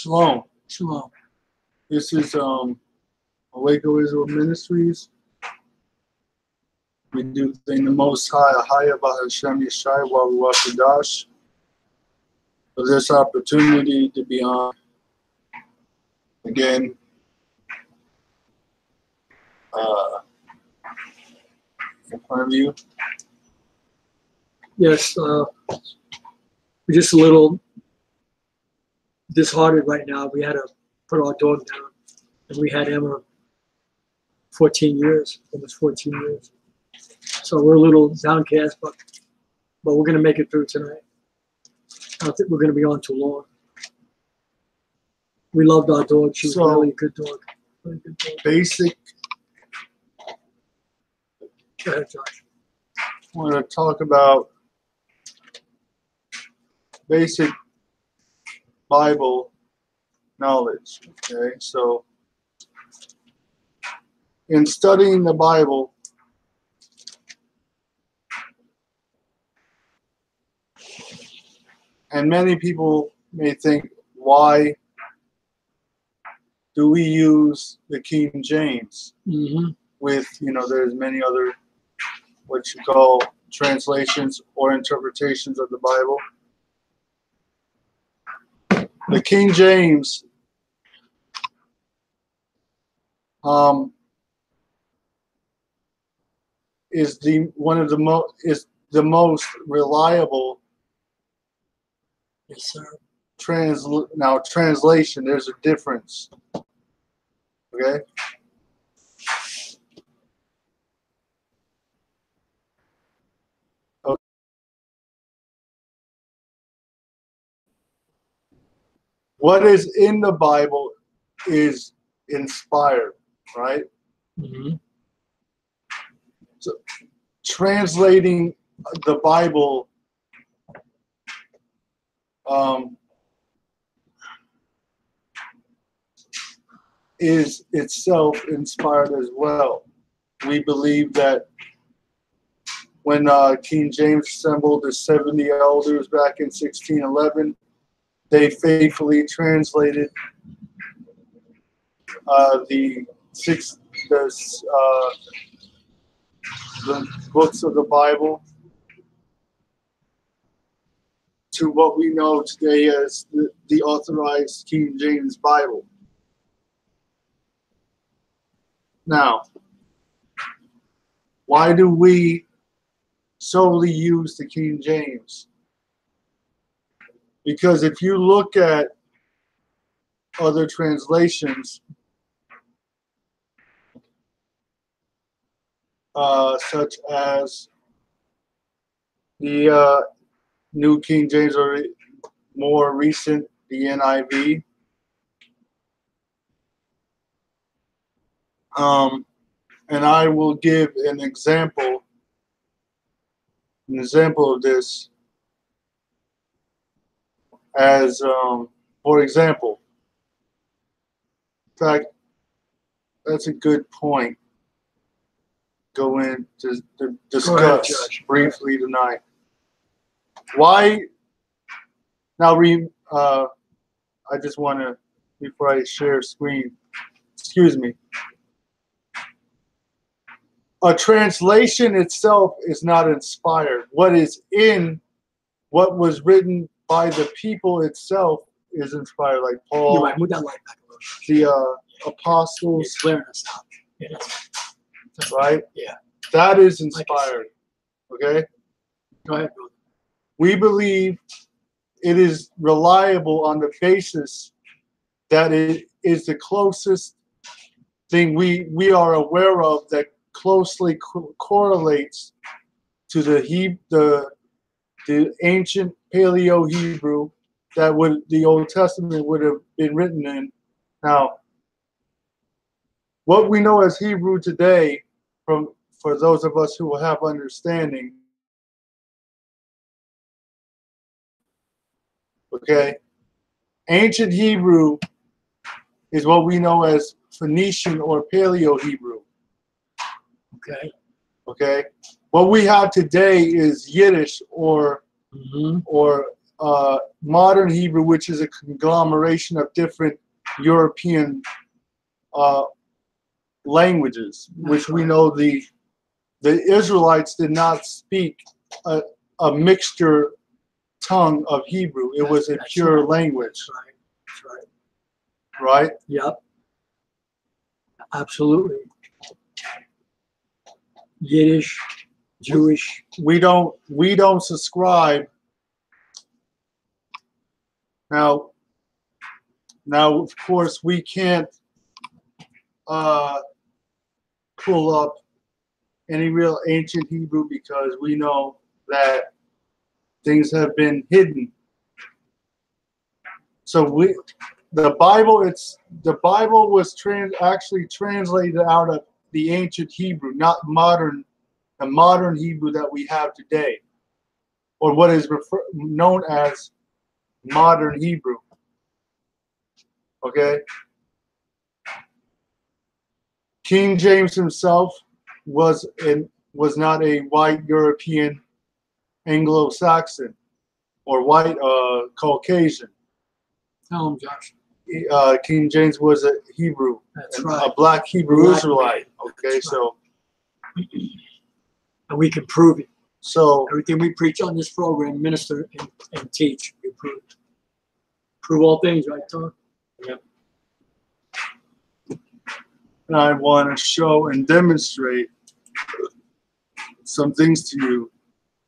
Shalom. Shalom. This is Waco Israel Ministries. We do thank the Most High, Ahayah, bahashem, Yashayah, while we watch the Dash, for this opportunity to be on again. In front of you. Yes, we're just a little disheartened right now. We had to put our dog down, and we had Emma 14 years, almost 14 years. So we're a little downcast, but we're going to make it through tonight. I don't think we're going to be on too long. We loved our dog. She was really a good dog. Really good dog. Basic. Go ahead, Josh. I want to talk about basic Bible knowledge. Okay, so in studying the Bible, and many people may think, why do we use the King James with, there's many other what you call translations or interpretations of the Bible. The King James is the most reliable. Yes, sir. Translation, there's a difference. Okay? What is in the Bible is inspired, right? So translating the Bible is itself inspired as well. We believe that when King James assembled the 70 elders back in 1611, they faithfully translated the books of the Bible to what we know today as the authorized King James Bible. Now, why do we solely use the King James? Because if you look at other translations, such as the New King James, or more recent, the NIV, and I will give an example of this as, for example, in fact, that's a good point. Go in to discuss briefly tonight. Why? Now, I just want to, before I share screen, excuse me. A translation itself is not inspired. What was written by the people itself is inspired, like Paul. You're right. Move that light back a little. The apostles. It's glaring us out. Yeah. Right? Yeah. That is inspired. Okay? Go ahead, brother. We believe it is reliable on the basis that it is the closest thing we are aware of that closely correlates to the ancient Paleo Hebrew that the Old Testament would have been written in. Now, what we know as Hebrew today, for those of us who will have understanding, okay, ancient Hebrew is what we know as Phoenician or Paleo Hebrew. Okay. Okay. What we have today is Yiddish or modern Hebrew, which is a conglomeration of different European languages, which we know the Israelites did not speak a mixture tongue of Hebrew. It was a pure language. That's right. Right? Yep. Absolutely. Yiddish, Jewish. We don't subscribe. Now of course we can't pull up any real ancient Hebrew because we know that things have been hidden. So the Bible was actually translated out of the ancient Hebrew, not the modern Hebrew that we have today, or what is known as modern Hebrew. Okay? King James himself was not a white European Anglo-Saxon or white Caucasian. Tell him, Josh. King James was a Hebrew, a black Hebrew Israelite. Okay, so and we can prove it. So everything we preach on this program, minister and teach, we prove it. Prove all things, right, Tom? Yep. And I want to show and demonstrate some things to you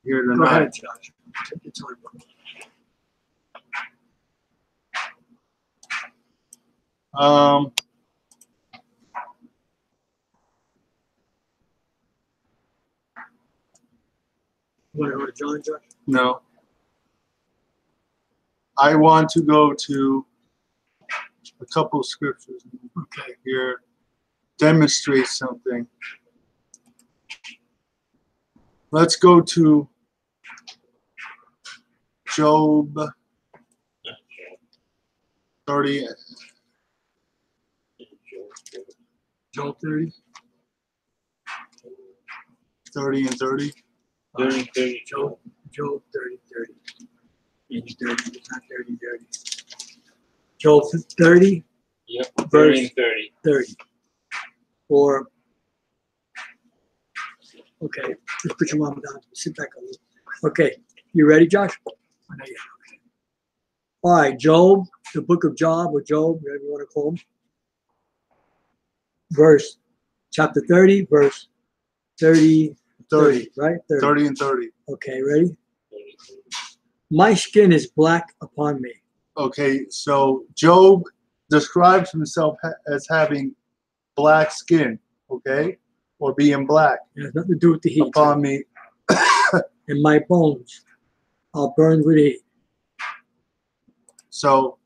here tonight. Go ahead, Josh. Take your time, bro. You want to go to John, Josh? No. I want to go to a couple of scriptures. Okay. Here, demonstrate something. Let's go to Job 30. Job 30. 30 and 30. 30. Job 30, 30. It's 30, it's not 30, 30. Job 30. Yep, 30 verse and 30. 30. Or, okay, just put your mom down. Sit back a little. Okay, you ready, Josh? I know you are. Okay. All right, Job, the book of Job, or Job, whatever you want to call him. Verse, chapter 30, verse 30, 30, right? 30 and 30. Okay, ready? My skin is black upon me. Okay, so Job describes himself as having black skin, okay, or being black. It has nothing to do with the heat. Upon me. And my bones are burned with heat. So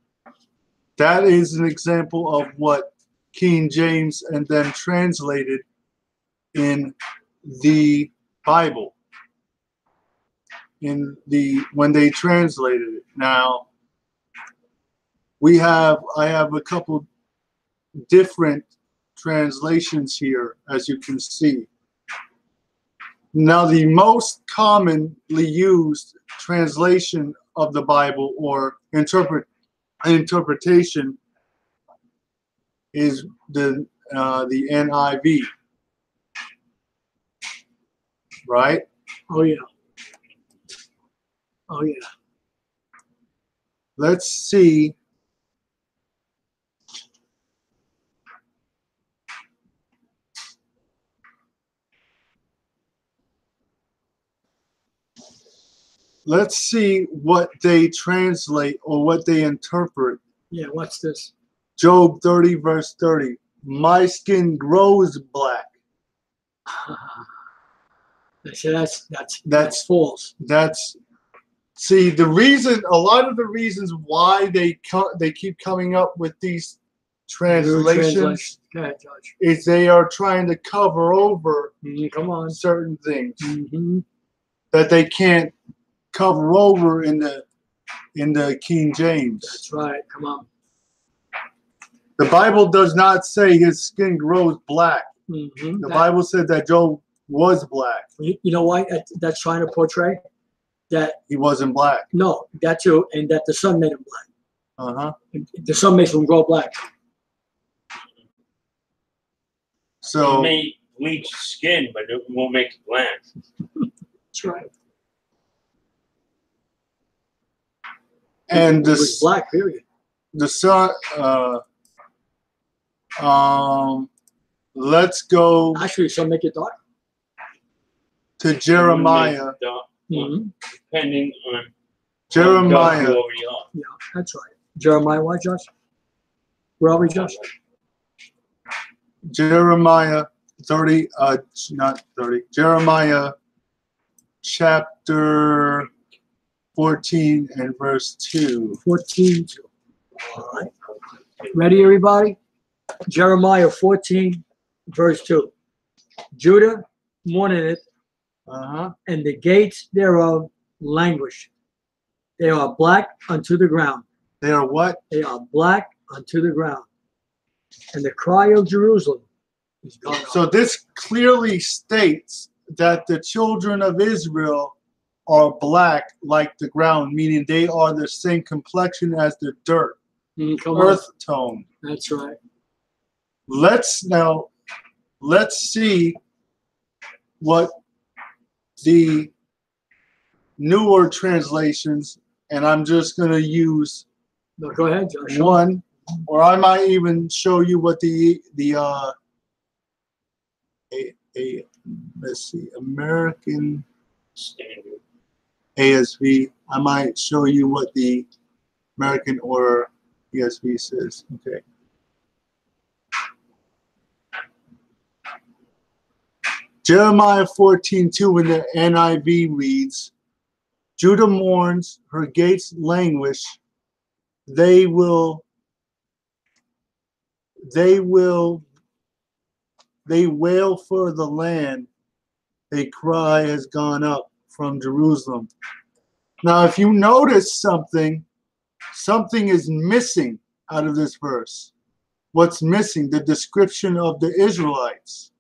that is an example of what King James and then translated in the Bible. When they translated it. Now I have a couple different translations here, as you can see. Now the most commonly used translation of the Bible or interpretation is the NIV, right? Oh yeah. Oh yeah. Let's see. Let's see what they translate or what they interpret. Yeah, what's this? Job 30, verse 30. My skin grows black. See, that's false. See, a lot of the reasons why they keep coming up with these translations is they are trying to cover over certain things that they can't cover over in the King James. That's right. Come on. The Bible does not say his skin grows black. The Bible said that Job was black. You know why that's trying to portray? that he wasn't black. no, that too, and that the sun made him black. Uh-huh. The sun makes him grow black. So it may bleach skin, but it won't make it black. That's right. and It was this black, period. the sun let's go Actually, some make it dark. to Jeremiah. Depending on Jeremiah. how dark you already are. Yeah, that's right. Jeremiah, what, Josh? Where are we, Josh? Jeremiah 30, not 30, Jeremiah chapter 14 and verse 2. 14. All right. Ready, everybody? Jeremiah 14, verse 2. Judah mourneth, and the gates thereof languish. They are black unto the ground. They are what? They are black unto the ground. And the cry of Jerusalem is gone up. So this clearly states that the children of Israel are black like the ground, meaning they are the same complexion as the dirt, earth tone. That's right. Let's see what the newer translations, and I'm just going to use No, go ahead, Josh. one, or I might even show you what let's see, American Standard. ASV. I might show you what the American or ESV says. Okay. Jeremiah 14:2 in the NIV reads, Judah mourns, her gates languish, they wail for the land, a cry has gone up from Jerusalem. Now, if you notice something is missing out of this verse. What's missing? The description of the Israelites.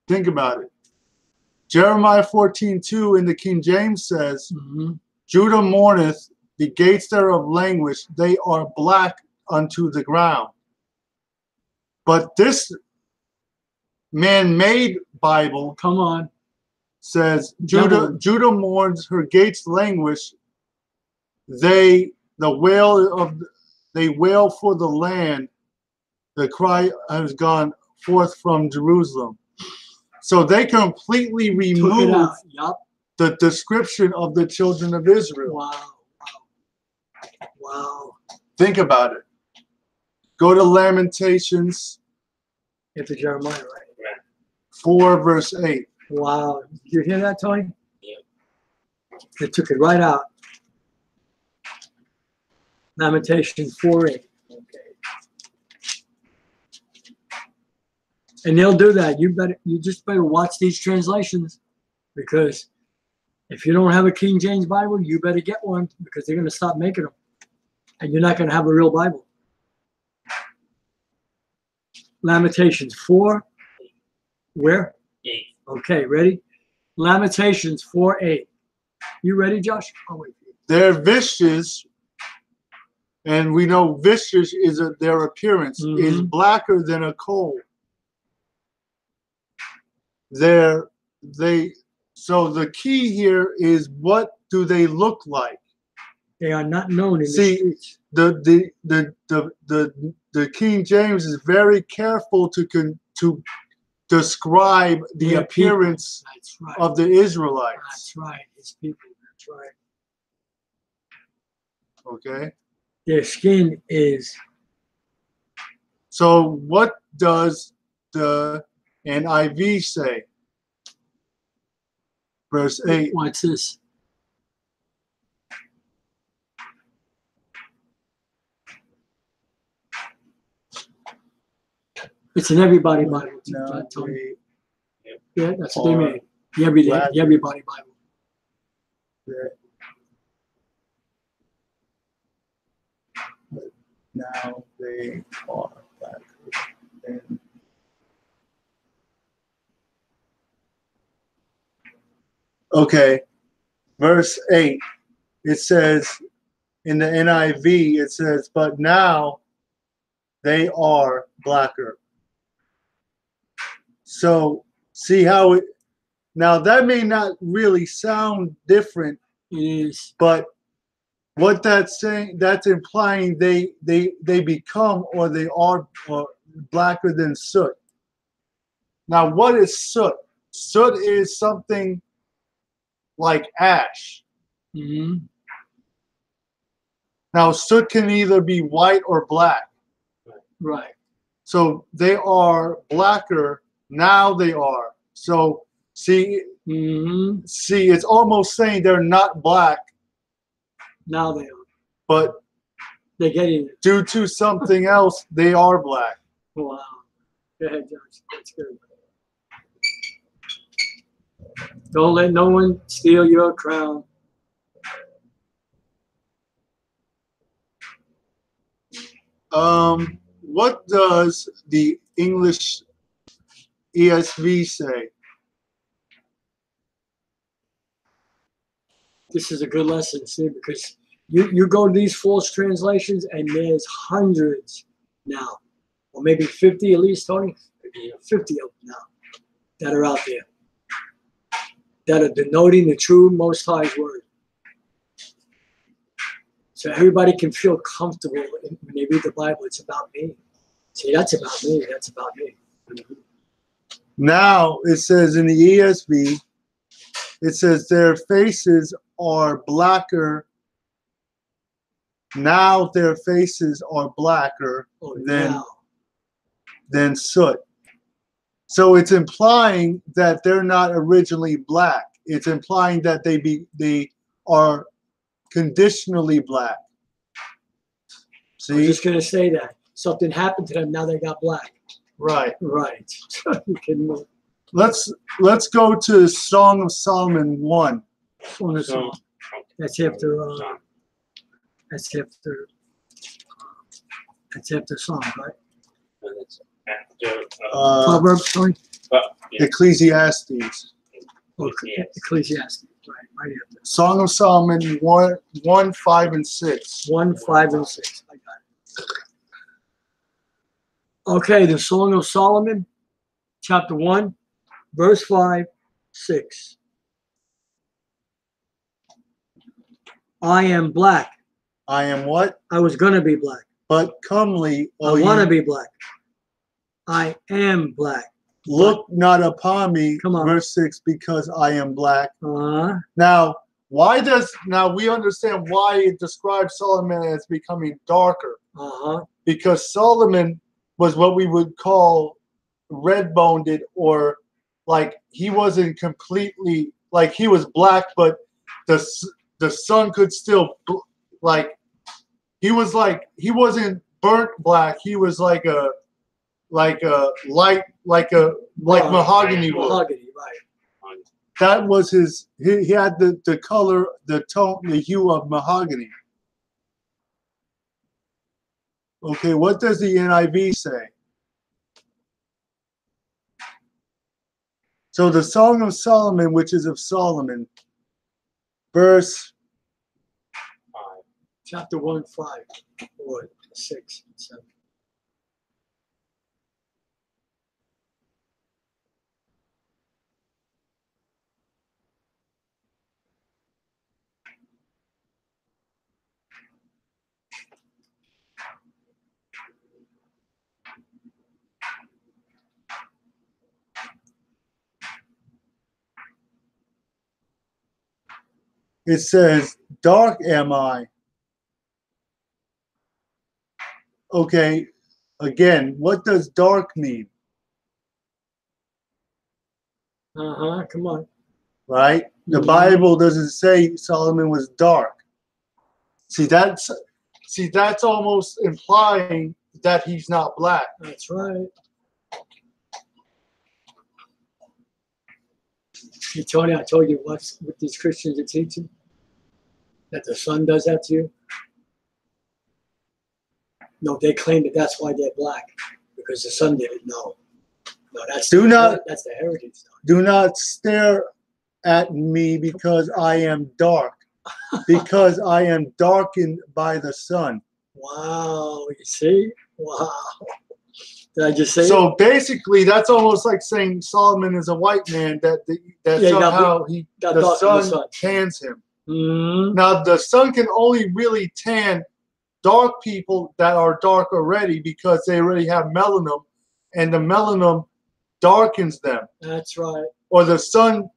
Think about it. Jeremiah 14:2 in the King James says, Judah mourneth, the gates thereof languish, they are black unto the ground. But this man-made Bible, come on, says Judah mourns, her gates languish, they wail for the land, the cry has gone forth from Jerusalem. So they completely remove the description of the children of Israel. Wow. Think about it. Go to Lamentations. Into Jeremiah, right? 4 verse 8. Wow. Did you hear that, Tony? Yeah. They took it right out. Lamentations 4:8. Okay. And they'll do that. You just better watch these translations, because if you don't have a King James Bible, you better get one, because they're going to stop making them, and you're not going to have a real Bible. Lamentations 4. Where? 8. Okay, ready? Lamentations 4:8. You ready, Josh? I'll wait for you. Their visage, and we know visage is their appearance, is blacker than a coal. So the key here is, what do they look like? They are not known in the streets. The King James is very careful to describe the appearance of the Israelites. That's right. It's people. That's right. Okay. Their skin is. So what does the NIV say? Verse 8. What's this? It's an everybody Bible. No, yeah, that's what they made. The everybody Bible. Now they are back. Okay, verse 8, it says, in the NIV, it says, but now they are blacker. So, see how it, now that may not really sound different, It is. but what that's saying, that's implying they become or they are blacker than soot. Now, what is soot? Soot is something like ash. Mm-hmm. Now, soot can either be white or black. Right. So they are blacker. Now they are. So see, Mm-hmm. see, it's almost saying they're not black, Now they are. but They're getting it. due to something else, they are black. Wow. Go ahead, Josh. That's good. Don't let no one steal your crown. What does the English ESV say? This is a good lesson, see, because you go to these false translations and there's hundreds now, or maybe 50 at least, Tony, 50 of them now that are out there that are denoting the true Most High's word. So everybody can feel comfortable when they read the Bible. It's about me. See, that's about me. That's about me. Now it says in the ESV, it says their faces are blacker. Now their faces are blacker than soot. So it's implying that they're not originally black. It's implying that they are conditionally black. I was See? just going to say that. Something happened to them, now they got black. Right. Right. You can move. Let's go to Song of Solomon 1. On the song. That's after song, right? That's after Proverbs, sorry. Ecclesiastes. Okay. Ecclesiastes, right after. Song of Solomon 1, 5, and 6. 1, 5, and 6. I got it. Okay, the Song of Solomon, chapter 1, verse 5, 6. I am black. I am what? I was going to be black. But comely, I want to be black. I am black. Look not upon me, Come on. verse 6, because I am black. Uh-huh. Now we understand why it describes Solomon as becoming darker. Uh-huh. Because Solomon was what we would call red-boned, or like he wasn't completely, like he was black, but the sun could still, like he wasn't burnt black. He was like a light, like mahogany wood. Mahogany, right. That was his. He had the color, the tone, the hue of mahogany. Okay, what does the NIV say? So the Song of Solomon, which is of Solomon, verse Chapter 1, 5, or 6, 7. it says, "Dark am I." Okay, again, what does dark mean? Uh-huh, come on. Right? The Mhm. Bible doesn't say Solomon was dark. See, that's almost implying that he's not black. That's right. You, Tony, I told you what these Christians are teaching? That the sun does that to you? No, they claim that that's why they're black, because the sun did it. No, that's Do not- that's the heritage. Do not stare at me because I am dark, because I am darkened by the sun. Wow, you see? Wow. Did I just say So basically, that's almost like saying Solomon is a white man, that somehow the sun tans him. Mm-hmm. Now, the sun can only really tan dark people that are dark already because they already have melanin, and the melanin darkens them. That's right. Or the sun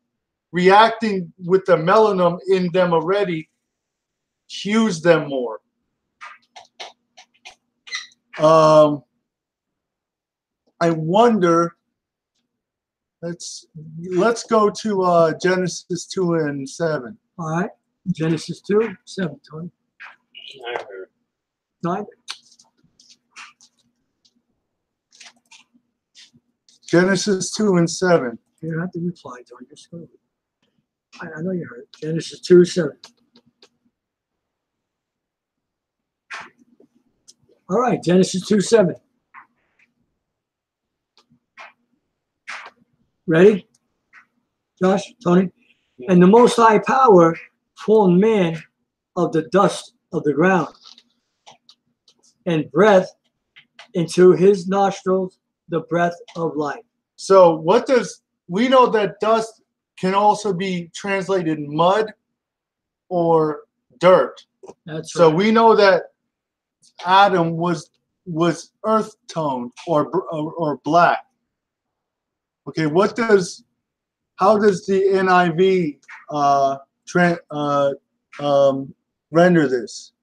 reacting with the melanin in them already hues them more. I wonder. Let's go to Genesis 2:7. All right. Genesis 2:7, Tony. Neither. 9. Genesis 2:7. You don't have to reply, Tony. Just go. I know you heard. Genesis 2:7. All right. Genesis 2:7. Ready? Josh, Tony? Yeah. And the Most High Power formed man of the dust of the ground and breath into his nostrils the breath of life. So we know that dust can also be translated mud or dirt. That's So right. we know that Adam was earth toned or black. Okay, how does the NIV render this?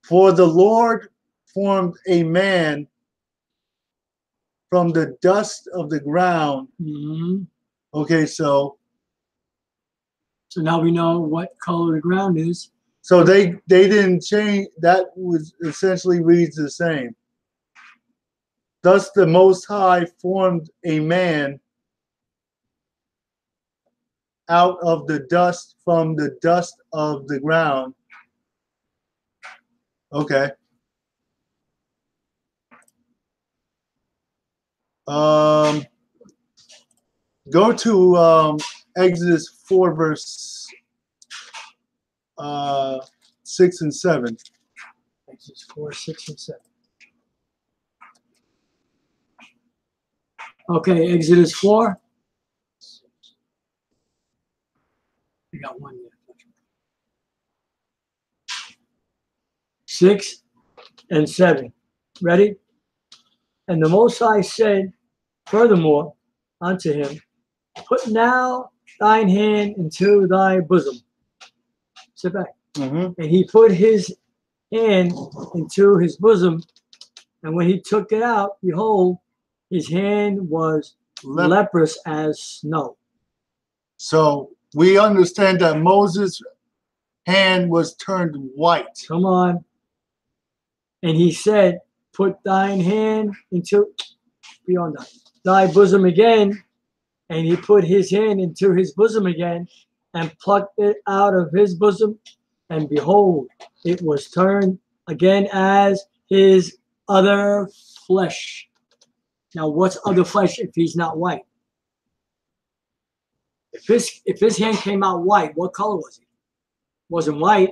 For the Lord formed a man from the dust of the ground. Mm-hmm. Okay, so now we know what color the ground is. So they didn't change. That was essentially reads the same. Thus the Most High formed a man out of the dust, from the dust of the ground. Okay. Go to Exodus 4 verse 6 and 7. Exodus 4, 6, and 7. Okay, Exodus 4. We got one there. 6 and 7. Ready? And the Most High said, furthermore, unto him, put now thine hand into thy bosom. Sit back. Mm-hmm. And he put his hand into his bosom, and when he took it out, behold, his hand was leprous as snow. So we understand that Moses' hand was turned white. Come on. And he said, put thine hand into beyond that, thy bosom again. And he put his hand into his bosom again and plucked it out of his bosom. And behold, it was turned again as his other flesh. Now, what's other flesh if he's not white? If his hand came out white, what color was he? Wasn't white.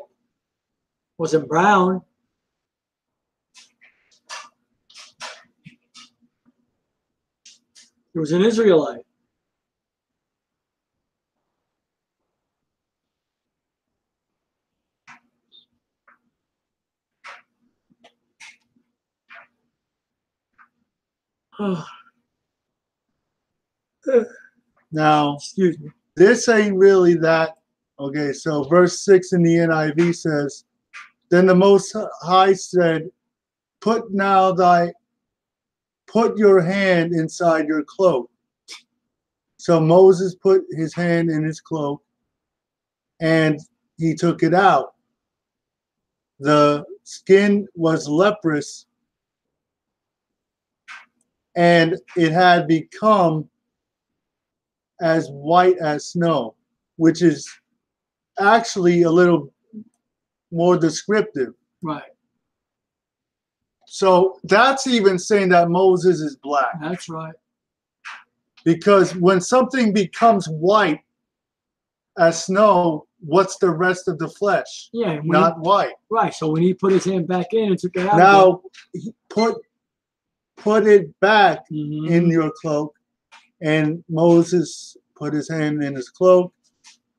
Wasn't brown. He was an Israelite. Now, excuse me. This ain't really that. Okay, so verse 6 in the NIV says, then the Most High said, put your hand inside your cloak. So Moses put his hand in his cloak and he took it out. The skin was leprous and it had become as white as snow, which is actually a little more descriptive. Right. So that's even saying that Moses is black. That's right. Because when something becomes white, as snow, what's the rest of the flesh? Yeah. And Not white. right. So when he put his hand back in and took it out, Now, put it back Mhm. in your cloak. And Moses put his hand in his cloak,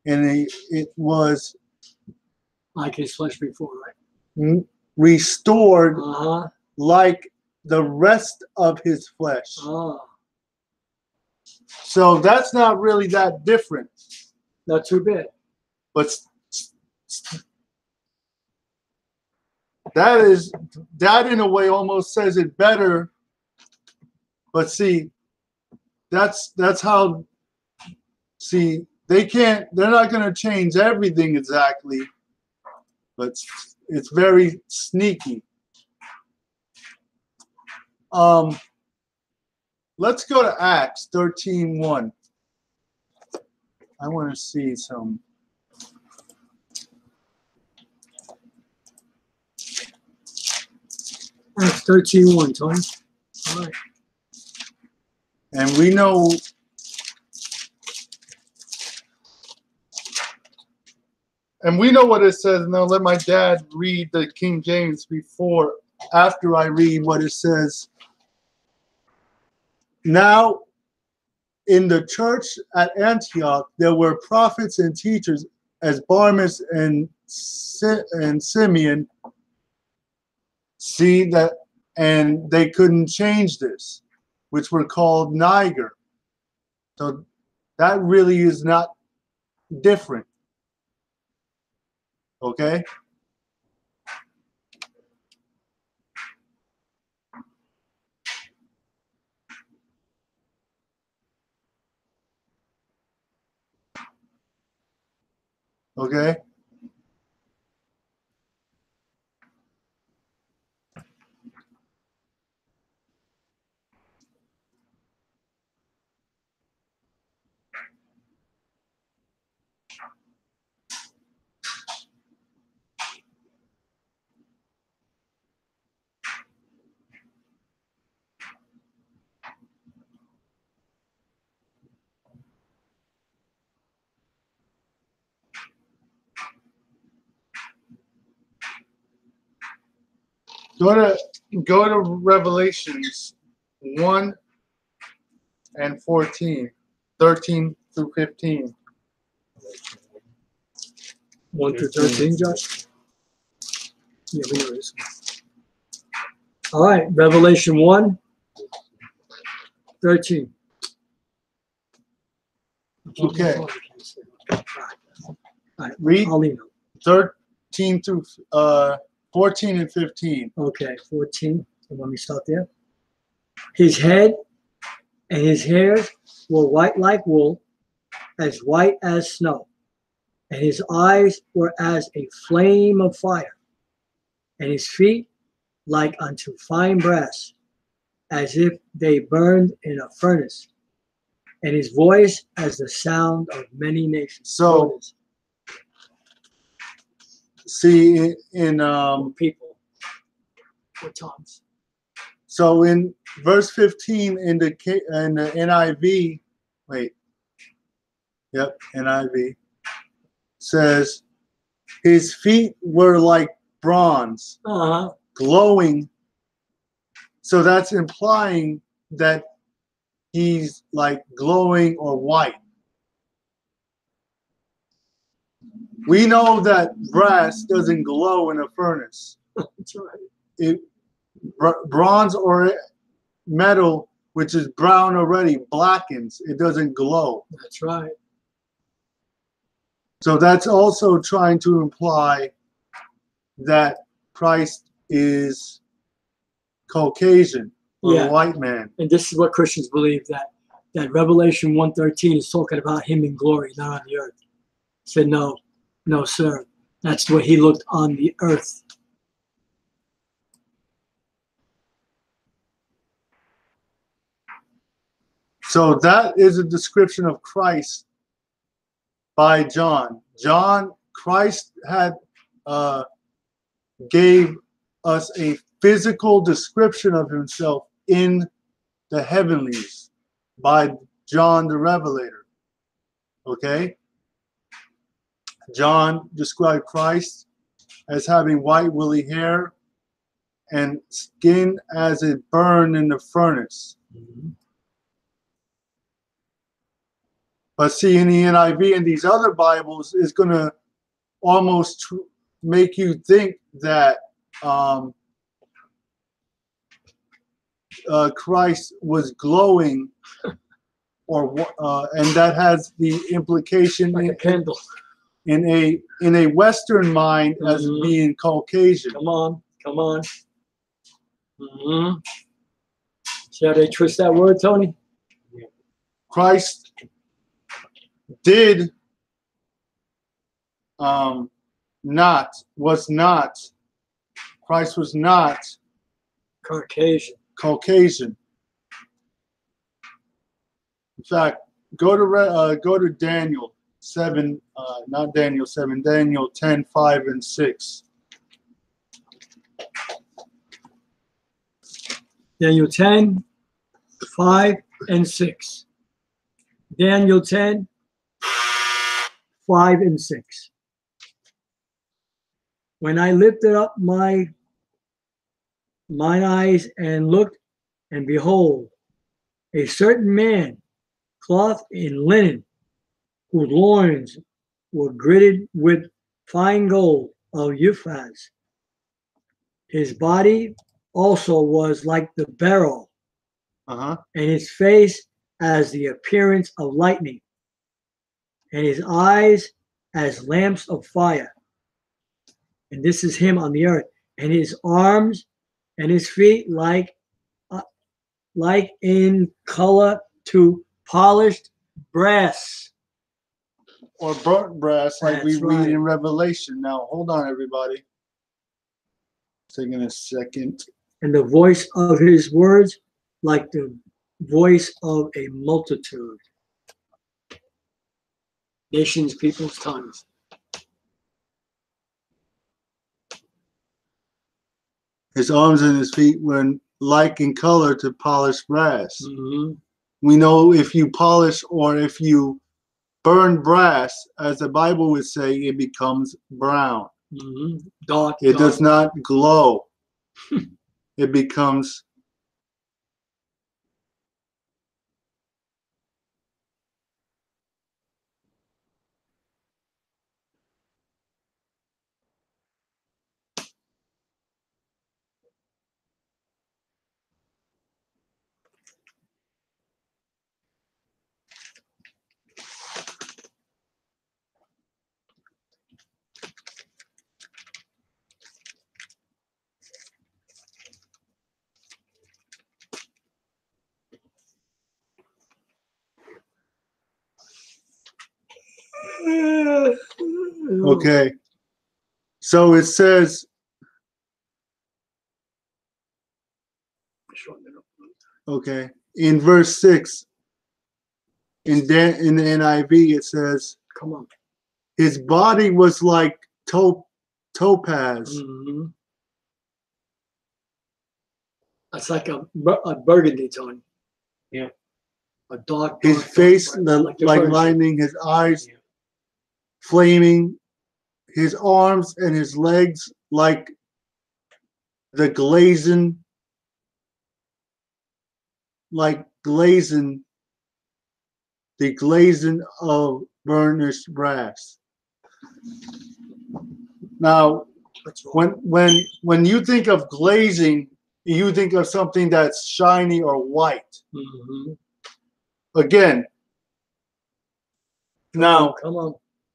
and it was like his flesh before, right? restored like the rest of his flesh. So that's not really that different. Not too bad. But that in a way almost says it better. But see, that's how, see, they're not going to change everything exactly, but it's very sneaky. Let's go to Acts 13:1. I want to see some. Acts 13:1, Tony. All right. And we know what it says. Now let my dad read the King James after I read what it says. Now, in the church at Antioch, there were prophets and teachers as Barnabas and Simeon. See that, and they couldn't change this, which were called Niger. So that really is not different. Okay? Okay? Go to Revelations 1 and 14, 13 through 15. 1 through 13, Josh? Yeah, we know this one. All right, Revelation 1, 13. Okay. All right, Read I'll leave it. 13 through 14 and 15. Okay, 14. So let me start there. His head and his hairs were white like wool, as white as snow, and his eyes were as a flame of fire, and his feet like unto fine brass, as if they burned in a furnace, and his voice as the sound of many nations. So, see, in people with tongues. So in verse 15 in the NIV, NIV says, his feet were like bronze, glowing. So that's implying that he's like glowing or white. We know that brass doesn't glow in a furnace. That's right. Bronze or metal, which is brown already, blackens. It doesn't glow. That's right. So that's also trying to imply that Christ is Caucasian or a white man. And this is what Christians believe, that Revelation 1:13 is talking about him in glory, not on the earth. Said no, sir. That's the way he looked on the earth. So that is a description of Christ by John. Christ had gave us a physical description of himself in the heavenlies by John the Revelator. Okay? John described Christ as having white woolly hair and skin as it burned in the furnace. But see, in the NIV and these other Bibles, is going to almost make you think that Christ was glowing, or and that has the implication Like a candle. in a Western mind as being Caucasian. Come on, come on. See how they twist that word, Tony? Christ did Christ was not Caucasian. In fact, go to Daniel 7, not Daniel 7, Daniel 10, 5, and 6. Daniel 10, 5, and 6. Daniel 10, 5, and 6. When I lifted up mine eyes and looked, and behold, a certain man, clothed in linen, whose loins were girded with fine gold of Uphaz. His body also was like the beryl, and his face as the appearance of lightning, and his eyes as lamps of fire. And this is him on the earth. And his arms and his feet like in color to polished brass. Or burnt brass, like we read right. in Revelation. Now, hold on, everybody. Taking a second. And the voice of his words like the voice of a multitude. Nations, peoples, tongues. His arms and his feet were like in color to polished brass. We know if you polish or if you burn brass, as the Bible would say, it becomes brown. Dark. It does not glow. It becomes okay. So it says, okay, in verse 6, in the NIV, it says, come on, his body was like topaz. That's like a burgundy tone. Yeah. A dark. His face like lightning, his eyes flaming, his arms and his legs like the glazing of burnished brass. Now, when you think of glazing, you think of something that's shiny or white. Again, now come on.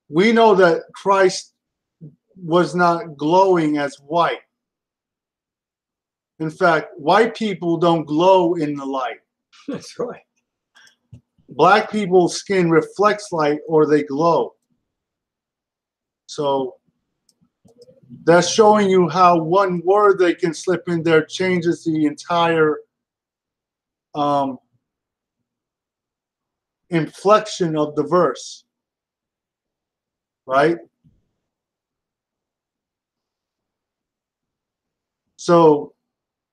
We know that Christ was not glowing as white. In fact, white people don't glow in the light. That's right. Black people's skin reflects light or they glow. So that's showing you how one word they can slip in there changes the entire inflection of the verse. Right? So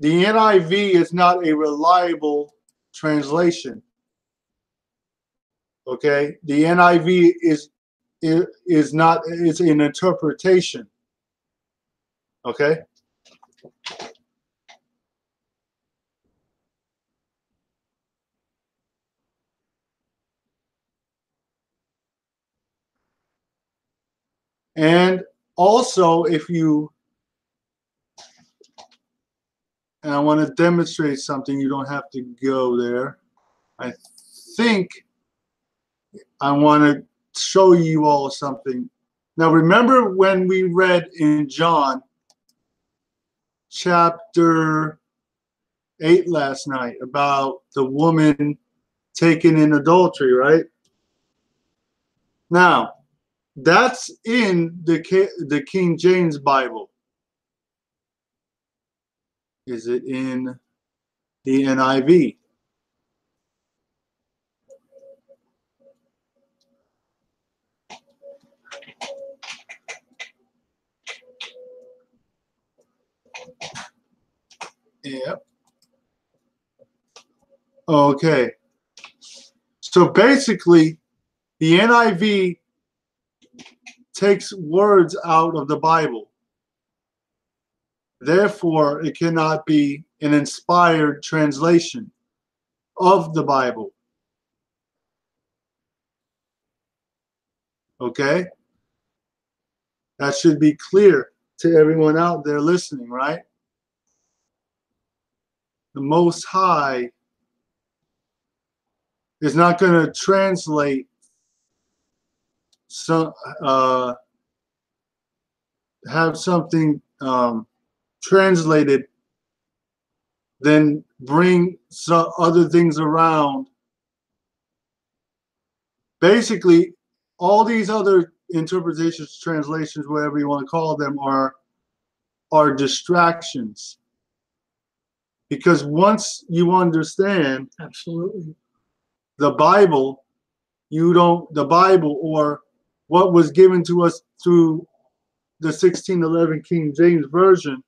the NIV is not a reliable translation. Okay? The NIV is not, it's an interpretation. Okay? And also, if you, and I want to demonstrate something, you don't have to go there. I think I want to show you all something. Now, remember when we read in John chapter 8 last night about the woman taken in adultery, right? Now, that's in the King James Bible. Is it in the NIV? Yep. Okay. So basically, the NIV takes words out of the Bible. Therefore, it cannot be an inspired translation of the Bible. Okay? That should be clear to everyone out there listening, right? The Most High is not going to translate some, have something translated, then bring some other things around. Basically, all these other interpretations, translations, whatever you want to call them, are distractions. Because once you understand Absolutely. the Bible, the Bible or what was given to us through the 1611 King James Version,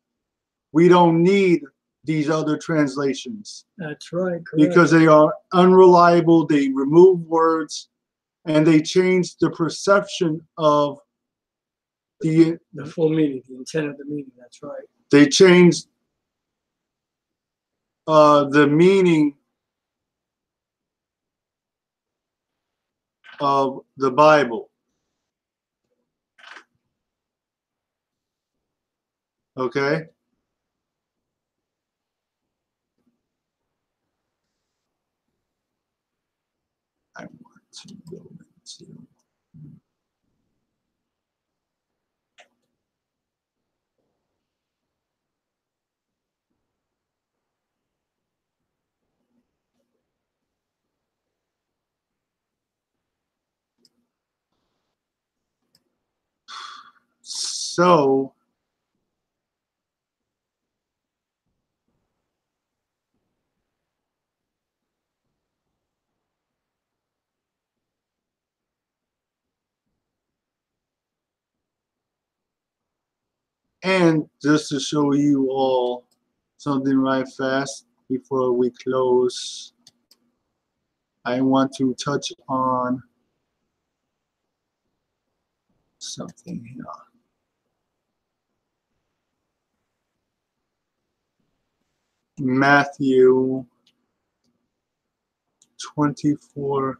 we don't need these other translations. That's right. Correct. Because they are unreliable, they remove words, and they change the perception of the full meaning, the intent of the meaning. That's right. They change the meaning of the Bible. Okay? I want to go into so and just to show you all something right fast before we close, I want to touch on something here. Matthew 24.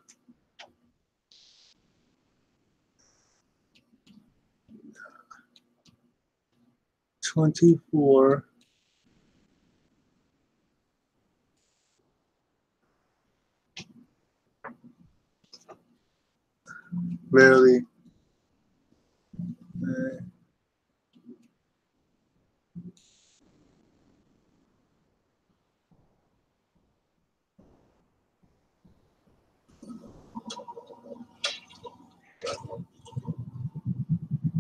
Really.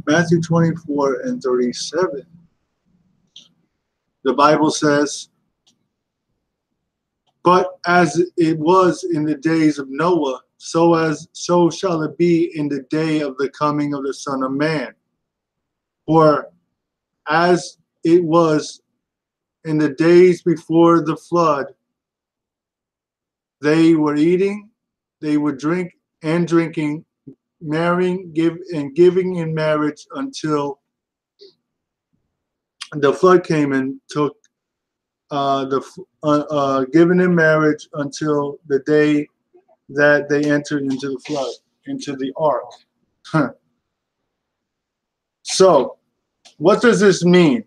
Matthew 24 and 37. The Bible says, "But as it was in the days of Noah, so shall it be in the day of the coming of the Son of Man. For as it was in the days before the flood, they were eating, they would drink and drinking, marrying, giving in marriage until the flood came and took given in marriage until the day that they entered into the flood, into the ark. So, what does this mean?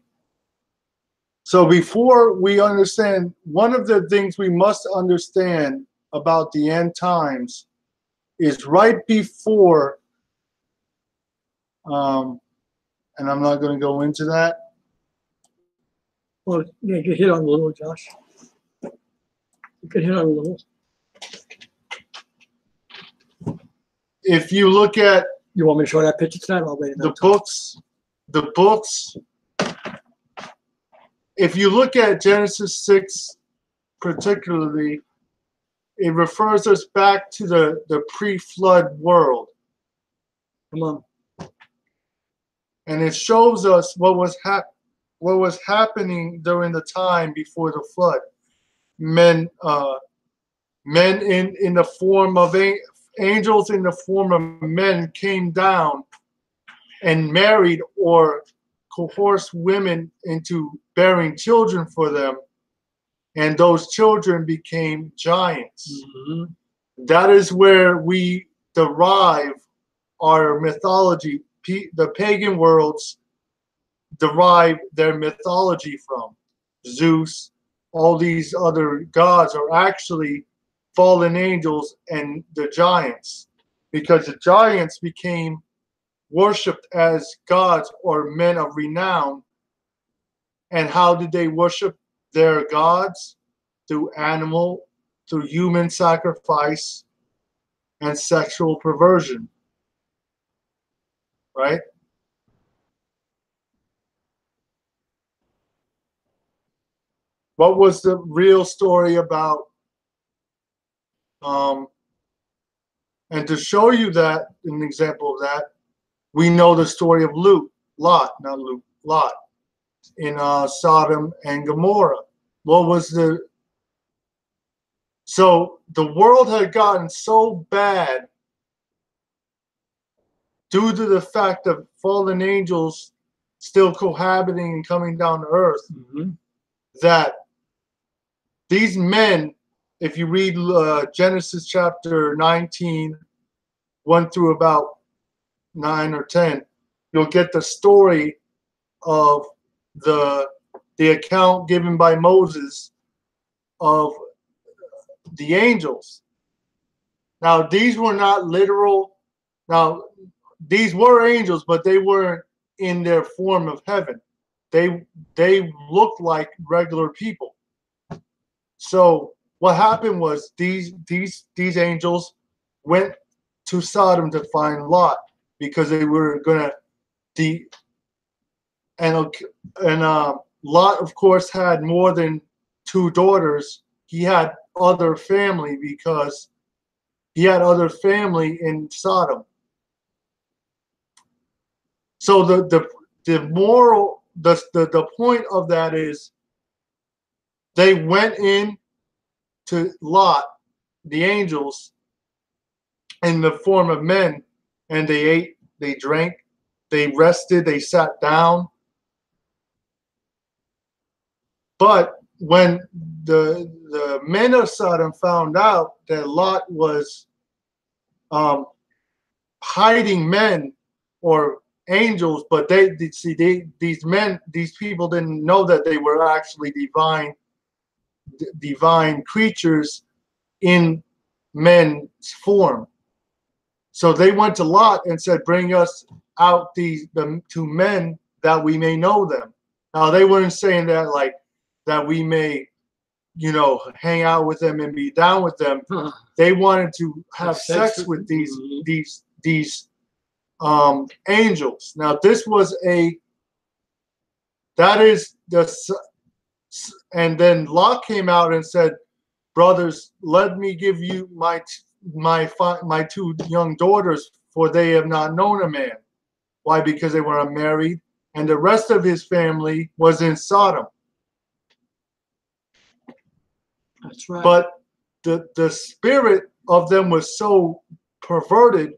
So before we understand, one of the things we must understand about the end times is right before, and I'm not going to go into that. Well, yeah, you hit on a little, Josh. You could hit on a little. If you look at You want me to show that picture tonight? I'll wait. the books, if you look at Genesis 6 particularly, it refers us back to the pre-flood world. Come on. And it shows us what was happening during the time before the flood. Men in the form of angels in the form of men came down and married or coerced women into bearing children for them, and those children became giants. Mm-hmm. That is where we derive our mythology. The pagan worlds derive their mythology from. Zeus, all these other gods are actually fallen angels and the giants, because the giants became worshipped as gods or men of renown. And how did they worship their gods? Through human sacrifice and sexual perversion. Right? What was the real story about? And to show you that, an example of that, we know the story of Lot in Sodom and Gomorrah. So the world had gotten so bad due to the fact of fallen angels still cohabiting and coming down to earth, Mm-hmm. that these men, if you read Genesis chapter 19, 1 through about 9 or 10, you'll get the story of the account given by Moses of the angels. Now, these were not literal. Now, these were angels, but they weren't in their form of heaven. They looked like regular people. So what happened was these angels went to Sodom to find Lot, because they were gonna Lot, of course, had more than 2 daughters. He had other family because he had other family in Sodom. So the point of that is they went in to Lot, the angels, in the form of men, and they ate, they drank, they rested, they sat down. But when the men of Sodom found out that Lot was hiding men or angels, but these people didn't know that they were actually divine creatures in men's form. So they went to Lot and said, "Bring us out the 2 men that we may know them." Now, they weren't saying that like that we may, hang out with them and be down with them. They wanted to have sex with these angels. Now, this was and then Lot came out and said, "Brothers, let me give you my 2 young daughters, for they have not known a man." Why? Because they were unmarried, and the rest of his family was in Sodom. That's right. But the spirit of them was so perverted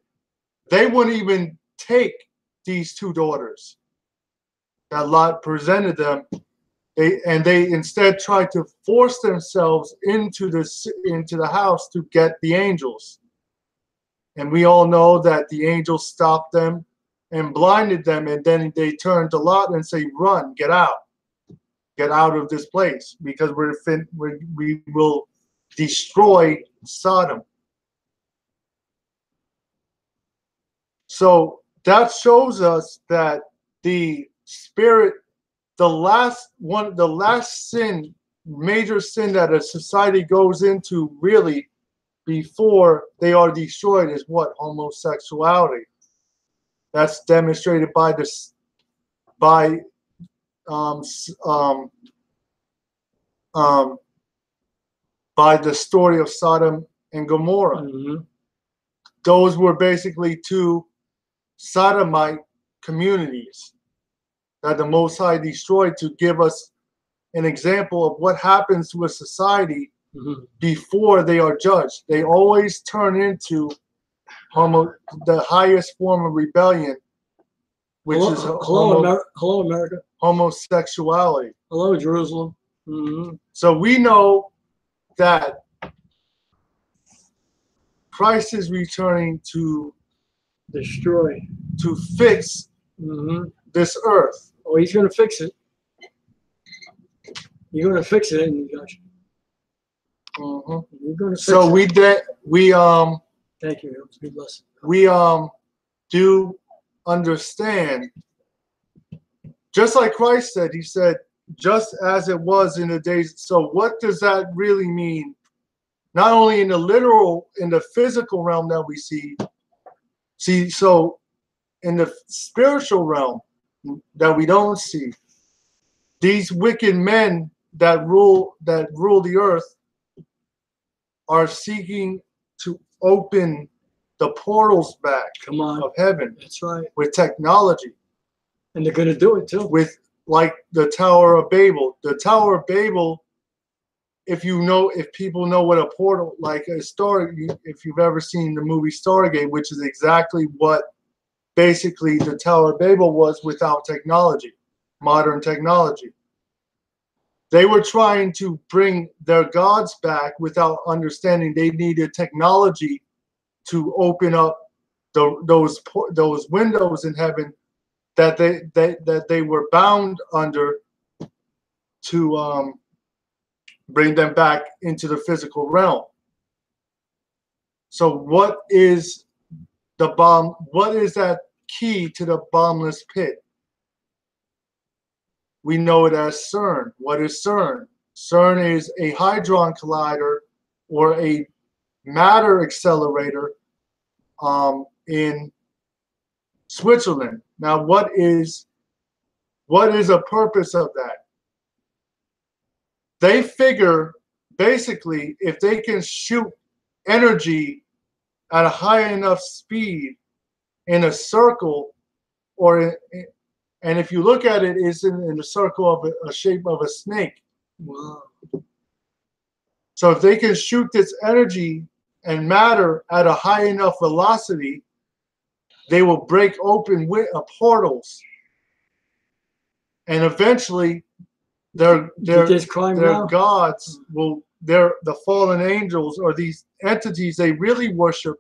they wouldn't even take these two daughters that Lot presented them. They instead tried to force themselves into the house to get the angels. And we all know that the angels stopped them and blinded them, and then they turned to Lot and say, "Run, get out of this place, because we will destroy Sodom." So that shows us that the spirit, the last sin, major sin that a society goes into really before they are destroyed is what? Homosexuality. That's demonstrated by the story of Sodom and Gomorrah. Mm-hmm. Those were basically two sodomite communities that the Most High destroyed to give us an example of what happens to a society before they are judged. They always turn into the highest form of rebellion, which is hello, America. Homosexuality. Hello, Jerusalem. Mm-hmm. So we know that Christ is returning to destroy, to fix this earth. Oh, he's going to fix it. You're going to fix it, ain't you, Josh? You're going to fix so it. we Thank you. Be blessed. We do understand, just like Christ said. He said, "Just as it was in the days." So what does that really mean? Not only in the literal, in the physical realm that we see. So in the spiritual realm that we don't see, these wicked men that rule the earth are seeking to open the portals back of heaven. That's right. With technology. And they're going to do it too. With like the Tower of Babel. The Tower of Babel, if people know what a portal, like a story, if you've ever seen the movie Stargate, which is exactly what basically the Tower of Babel was without technology, modern technology. They were trying to bring their gods back without understanding they needed technology to open up those windows in heaven that they were bound under to bring them back into the physical realm. So what is that key to the bottomless pit? We know it as CERN. What is CERN? CERN is a hadron collider or a matter accelerator in Switzerland. Now, what is a purpose of that? They figure basically if they can shoot energy at a high enough speed in a circle, and if you look at it, it's in the circle of a shape of a snake. Wow. So if they can shoot this energy and matter at a high enough velocity, they will break open portals, and eventually their gods the fallen angels or these entities they really worship.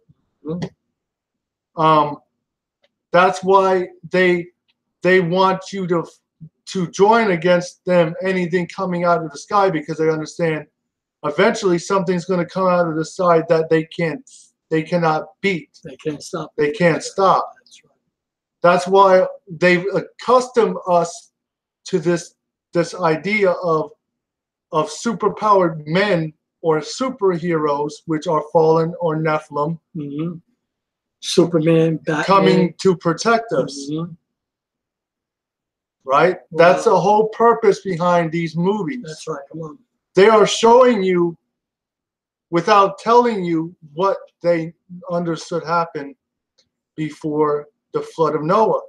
That's why they want you to join against them, anything coming out of the sky, because they understand eventually something's going to come out of the side that they cannot beat. They can't stop. They can't stop. That's right. That's why they've accustomed us to this idea of superpowered men or superheroes, which are fallen or Nephilim, Superman, Batman, coming to protect us. Right? Wow. That's the whole purpose behind these movies. That's right. Come on. They are showing you without telling you what they understood happened before the flood of Noah.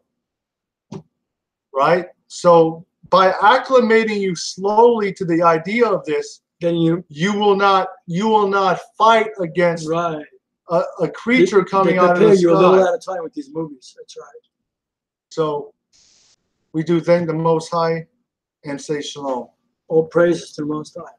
Right? So by acclimating you slowly to the idea of this, then you will not fight against right. a creature coming they out of prepare the you a little sky. at a time with these movies. That's right. So we do thank the Most High and say Shalom. All praises to the Most High.